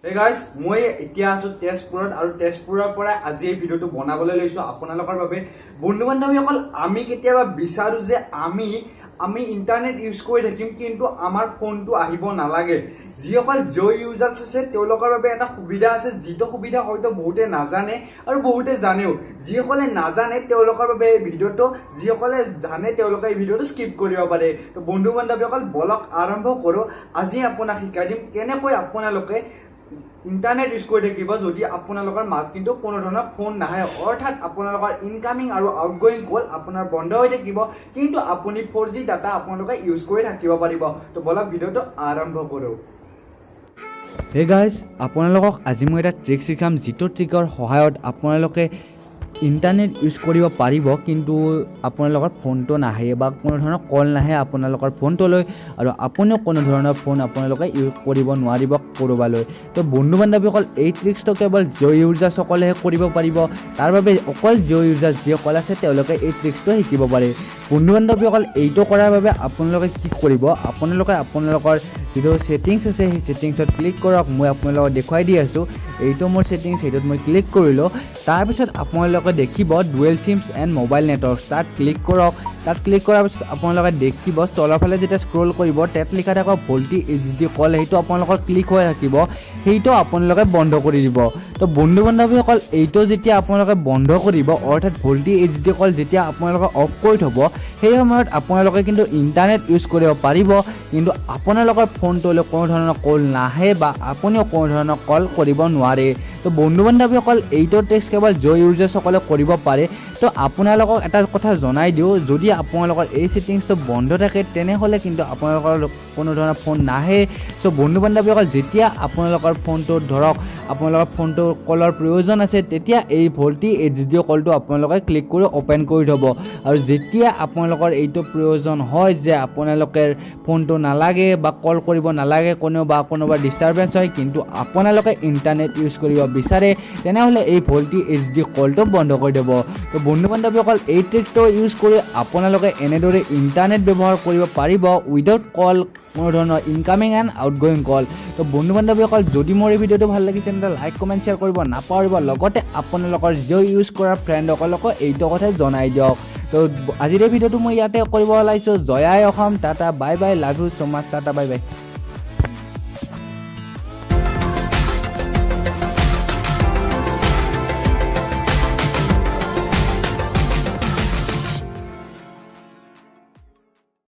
Hey guys, মই এতিয়া আছো তেজপুৰত আৰু তেজপুৰৰ পৰা আজি এই ভিডিওটো বনাবলৈ লৈছো আপোনালোকৰ বাবে বন্ধু-বান্ধৱীসকল আমি কেতিয়াবা বিচাৰো যে আমি ইন্টাৰনেট ইউজ কৰি থাকিম কিন্তু আমাৰ ফোনটো আহিব নালাগে যিসকল জিঅ' ইউজাৰ্ছ আছে তেওঁলোকৰ বাবে এটা সুবিধা আছে যিটো সুবিধা হয়তো বহুতে নাজানে আৰু বহুতে জানেও যিসকলে নাজানে তেওঁলোকৰ বাবে এই ভিডিওটো যিসকলে জানে তেওঁলোকে এই ভিডিওটো স্কিপ কৰিব পাৰে তো বন্ধু-বান্ধৱীসকল বলক আৰম্ভ কৰো আজি আপোনাক শিকাই দিম কেনেকৈ আপোনালোকে ইন্টাৰনেট ইউজ কৰি থাকিব যদি আপোনালোকৰ মাত কিন্তু কোনো ধৰণৰ ফোন নাহে অৰ্থাৎ আপোনালোকৰ ইনকামিং আৰু আউটগোইং কল আপোনাৰ বন্ধ হৈ থাকিব কিন্তু আপুনি 4G ডাটা আপোনালোকে ইউজ কৰি থাকিব পাৰিব তো বলক ভিডিওটো আৰম্ভ কৰো হে গাইজ আপোনালোকক আজি মই এটা ট্ৰিক শিকাম যিটো ট্ৰিকৰ সহায়ত আপোনালোকে ইণ্টাৰনেট ইউজ কৰিব পাৰিব কিন্তু আপোনালোকৰ ফোনটো নাহে বা কোনো ধৰণৰ কল নাহে আপোনালোকৰ ফোনটোলৈ আৰু আপুনিও কোনো ধৰণৰ ফোন আপোনালোকে ইউজ কৰিব নোৱাৰিব কৰবালৈ তো বন্ধু-বান্ধৱীসকল এই ট্ৰিক্সটো কেৱল জিঅ' ইউজাৰ্ছসকলেহে কৰিব পাৰিব তাৰ বাবে অকল জিঅ' ইউজাৰ্ছ যিসকল আছে তেওঁলোকে এই ট্ৰিক্সটো শিকিব পাৰে বন্ধু-বান্ধৱীসকল এইটো কৰাৰ বাবে আপোনালোকে কি কৰিব আপোনালোকে আপোনালোকৰ যিটো ছেটিংছ আছে সেই ছেটিংছত ক্লিক কৰক মই আপোনালোকক দেখুৱাই দি আছোঁ এইটো মোৰ ছেটিংছ সেইটোত মই ক্লিক কৰিলোঁ তাৰপিছত আপোনালোকে দেখিব dual seems and mobile networks তাত ক্লিক কৰক তাত ক্লিক কৰাৰ পিছত আপোনালোকে দেখিব তলৰ ফালে যেতিয়া স্ক্ৰল কৰিব তাত লিখা থকা ভল্টি এইচডি কল সেইটো আপোনালোকৰ ক্লিক হৈ থাকিব সেইটো আপোনালোকে বন্ধ কৰি দিব তো বন্ধু-বান্ধৱীসকল এইটো যেতিয়া আপোনালোকে বন্ধ কৰিব অৰ্থাৎ ভল্টি এইচডি কল যেতিয়া আপোনালোকে অফ কৰি থ'ব সেই সময়ত আপোনালোকে কিন্তু ইণ্টাৰনেট ইউজ কৰিব পাৰিব কিন্তু আপোনালোকৰ ফোনটোলৈ কোনো ধৰণৰ কল নাহে বা আপুনিও কোনো ধৰণৰ কল কৰিব নোৱাৰে তো বন্ধু-বান্ধৱীসকল এইটো ট্ৰিক্স কেৱল জিঅ' ইউজাৰ্ছসকলে কৰিব পাৰে তো আপোনালোকক এটা কথা জনাই দিওঁ যদি আপোনালোকৰ এই ছেটিংছটো বন্ধ থাকে তেনেহ'লে কিন্তু আপোনালোকৰ কোনো ধৰণৰ ফোন নাহে চ' বন্ধু-বান্ধৱীসকল যেতিয়া আপোনালোকৰ ফোনটো ধৰক আপোনালোকৰ ফোনটো কলৰ প্ৰয়োজন আছে তেতিয়া এই ভল্টি এইচডি কলটো আপোনালোকে ক্লিক কৰি অ'পেন কৰি থ'ব আৰু যেতিয়া আপোনালোকৰ এইটো প্ৰয়োজন হয় যে আপোনালোকে ফোনটো নালাগে বা কল কৰিব নালাগে কোনোবা ডিষ্টাৰবেঞ্চ হয় কিন্তু আপোনালোকে ইণ্টাৰনেট ইউজ কৰিব বিচাৰে তেনেহ'লে এই ভল্টি এইচডি কলটো বন্ধ কৰি দিব তো বন্ধু-বান্ধৱীসকল এই ট্ৰিকটো ইউজ কৰি আপোনালোকে এনেদৰে ইণ্টাৰনেট ব্যৱহাৰ কৰিব পাৰিব উইদাউট কল কোনো ধৰণৰ ইনকামিং এণ্ড আউটগোয়িং কল তো বন্ধু-বান্ধৱীসকল যদি মোৰ এই ভিডিঅ'টো ভাল লাগিছে তেন্তে লাইক কমেণ্ট শ্বেয়াৰ কৰিব নাপাহৰিব লগতে আপোনালোকৰ জিঅ' ইউজ কৰা ফ্ৰেণ্ডসকলকো এইটো কথা জনাই দিয়ক তো আজিৰ এই ভিডিঅ'টো মই ইয়াতে কৰিব ওলাইছোঁ জয়াই Assam tata bye bye love you so' much tata bye by